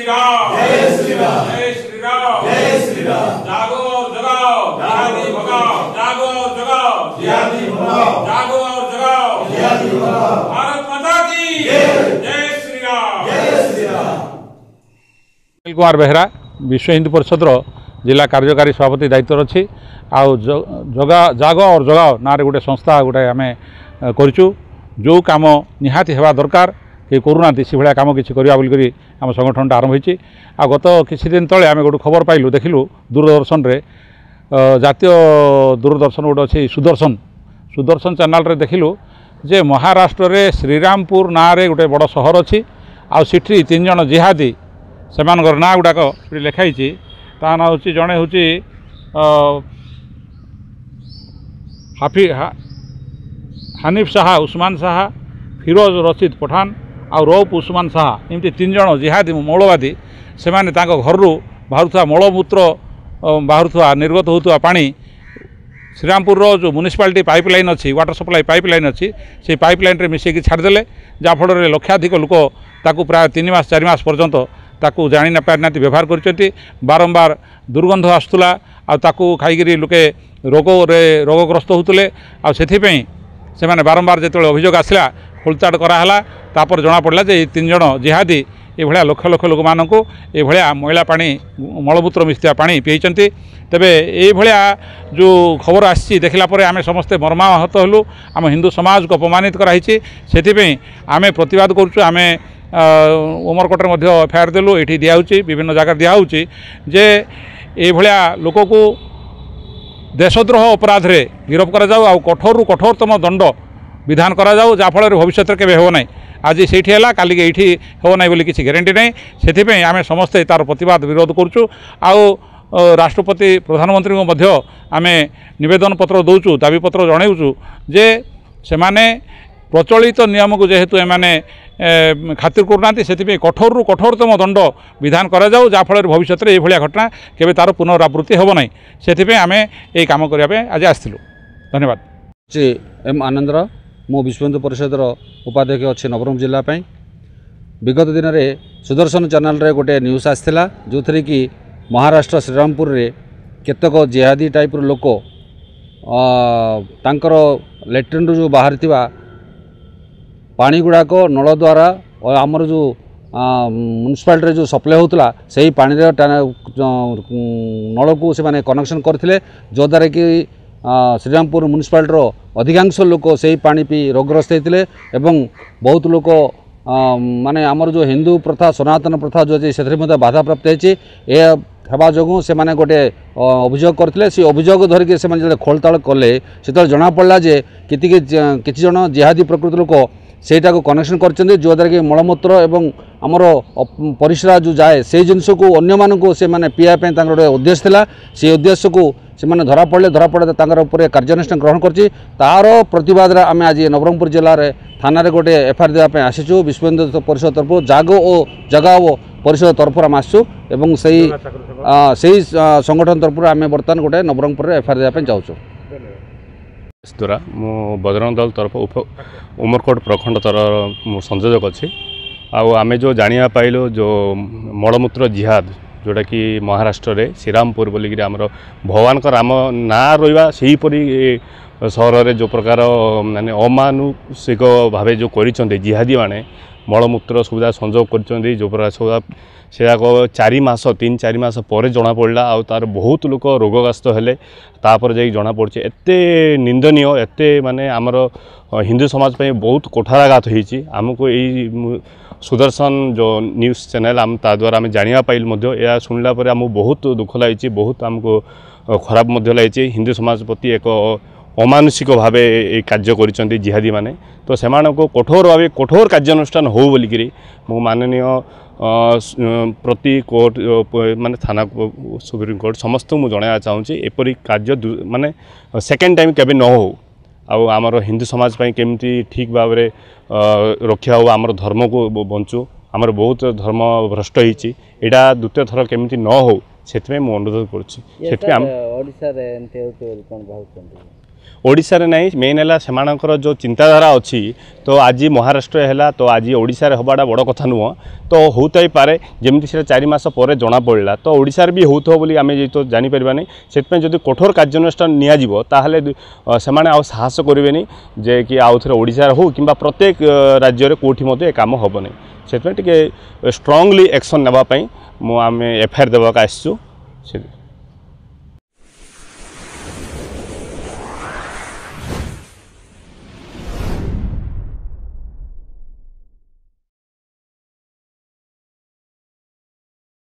राम जय श्री राम जय श्री राम जय श्री राम। जागो और जगाओ जिहादी भगाओ, जागो और जगाओ जिहादी भगाओ, जागो और जगाओ जिहादी भगाओ। भारत माता की जय श्री राम जय श्री राम। अनिल कुमार बेहरा विश्व हिंदू परिषद जिला कार्यकारी सभापति दायित्व अच्छी आउ जागो और जगाओ ना गोटे संस्था गोटे आम करूँ जो कम निहाती हेबा दरकार कि करूना से भाया कम किसी करवा बोलिक आम संगठन आरंभ होती। आ गत किसी दिन तले आम गोटे खबर पाइलु देखिलु दूरदर्शन रे जातीय दूरदर्शन गोटे अच्छी सुदर्शन चैनल रे देखिलु जे महाराष्ट्र रे श्रीरामपुर ना रे गोटे बड़ सहर अच्छी आठी 3 जन जिहादी से ना गुड़ाक लिखाई ता ना हूँ जड़े हूँ हानिफ शाह, उस्मान शाह, फिरोज रशीद पठान आ रऊफ उस्मान शाह एमती 3 जन जिहादी मौलवादी से घर बाहर मलमूत्र बाहर निर्गत होता पानी श्रीरामपुर जो म्युनिसिपालिटी पाइपलाइन अच्छी वाटर सप्लाई पाइपलाइन अच्छी से पाइपलाइन रे मिसेकी छाड़देले जहाँफल लक्षाधिक लोक ताकू प्राय 3 मास 4 मास पर्यंत ताकू जानी न पारिना व्यवहार कर बारंबार दुर्गंध आसूला आकू खाई लोके रोगग्रस्त होते से बारंबार जो अभियोग आसला खोलताड़ कराला तापर जना पड़ा जे 3 जन जिहादी ये लक्ष लक्ष लोक मानक ये मैला पानी मलमूत्र मिशा पानी पीछे। तेबे ये जो खबर आसी देखला आम समस्ते मर्माहत हलु। आम हिंदू समाज को अपमानित कराई से आम प्रतिवाद करुँ। आम उमरकोटे एफआईआर देलु ये दिखाई विभिन्न जगह दिखाई जे ये लोक को देशद्रोह अपराध रे गिरफ करा जाऊ आ कठोर कठोरतम दंड विधान करा जाऊ जाफल भविष्य के हो ना आज से काली ये हो ना बोली किसी ग्यारंटी ना से आम समस्ते तार प्रतिवाद विरोध करुँ। राष्ट्रपति प्रधानमंत्री को आम नवेदन पत्र दौचु दाबी पत्र जनाऊँ जे से प्रचलित नियम को जेहेतु एमाने खातिर करूना से कठोर कठोरतम दंड विधान करा जाऊ जाफल भविष्य में ये घटना केवे तार पुनरावृत्ति हो ना से आम ये कम करने आज आसलु। धन्यवाद। श्री एम आनंदराव मो विश्व हिंदू परिषद उपाध्यक्ष अच्छे नवरंगपुर जिलापाई विगत दिन में सुदर्शन चैनल रे गोटे न्यूज आसाला जो थी कि महाराष्ट्र श्रीरामपुर रे केतक जिहादी टाइप लोक तांकर लैट्रिन जो बाहर पानी गुड़ाक नल द्वारा और आमर जो म्युनिसिपालिटी जो सप्लाई होता से पानी नल को से कनेक्शन करते जो द्वारा कि श्रीरामपुर म्युनिसिपालिटी अधिकांश लोक से पानी पी रोगग्रस्त होते एवं बहुत लोक माने आमर जो हिंदू प्रथा सनातन प्रथा जो अच्छे से बाधा प्राप्त होगा जो से गोटे अभियोग करते से अभियोग धरिकी से खोलताड़ कले से जना पड़ा जे किसी जन जिहादी प्रकृति लोक सेटा को कनेक्शन कर जो द्वारा कि मलमूत्र एवं आमर परिश्रा जो जाए से जिनस को अन्य मानक से पीवाई गोटे उद्देश्य था से उद्देश्य को से धरा पड़े कार्यानुष्ठान ग्रहण कर तार प्रतिवाद आम आज नवरंगपुर जिले में थाना गोटे एफआईआर देवाई आसीचु विश्व हिंदू परिषद तरफ जागो और जगाओ परिषद तरफ आम आसु संगठन तरफ आम बर्तमान गोटे नवरंगपुर एफआईआर देवाई जाऊँ। द्वारा मु बजरंग दल तरफ उमरकोट प्रखंड तरफ संयोजक अच्छी आम जो जाना पाइलु जो मलमूत्र जिहाद जोटा कि महाराष्ट्र रे श्रीरामपुर बोलिक आमर भगवान का राम ना रहा सेहीपरी सहर में जो प्रकार माने अमानुषिक भाव जो कर जिहादी माने मलमूत्र सुविधा संजोग कर जो प्रकार सुविधा से 3-4 मास पर जना पड़ा आ तार बहुत लोक रोगग्रस्त हेले तापर जाई जना पड़े एत निंदनीय एत माने आमर हिंदू समाज पे बहुत कोठाराघात होती आमको यही सुदर्शन जो न्यूज़ चैनल आम ता द्वारा आम जाना पाइल या शुणला आमको बहुत दुख लगी बहुत आमको खराब लगी हिंदू समाज प्रति एक अमानुषिक भाव ये कार्य कर जिहादी माने तो से कठोर भाव कठोर कार्यानुष्ठान हो बोलिकी मो माननीय प्रति कोर्ट माने थाना सुप्रीम कोर्ट समस्त मुझे जनाया चाहूँगी एपरी कार्य माने सेकेंड टाइम केबे न हो आमर हिंदू समाज पाई केमती ठीक भाव में रखा हो आमर धर्म को बंचु आमर बहुत धर्म भ्रष्ट होती यहाँ द्वितीय थर केमती न हो से अनुरोध कर ओडिशा रे नहीं मेन है सेमानकर जो चिंताधारा अच्छी तो आज महाराष्ट्र है तो आज ओडिशा रे हबाटा बड़ कथा नुह तो होता पारे जमी से 4 मास पर जना पड़ा तो ओडिशा भी होथो बोली आम तो जापर नहीं से जब कठोर कार्यानुष्ठान नियाजिबो ताहले सेमाने आउ साहस करें जे कि आउ थे ओडिशा हो कि प्रत्येक राज्य में कोठी मते काम हम नहीं से स्ट्रांगली एक्शन नापी आम एफआईआर देवाक आसचु।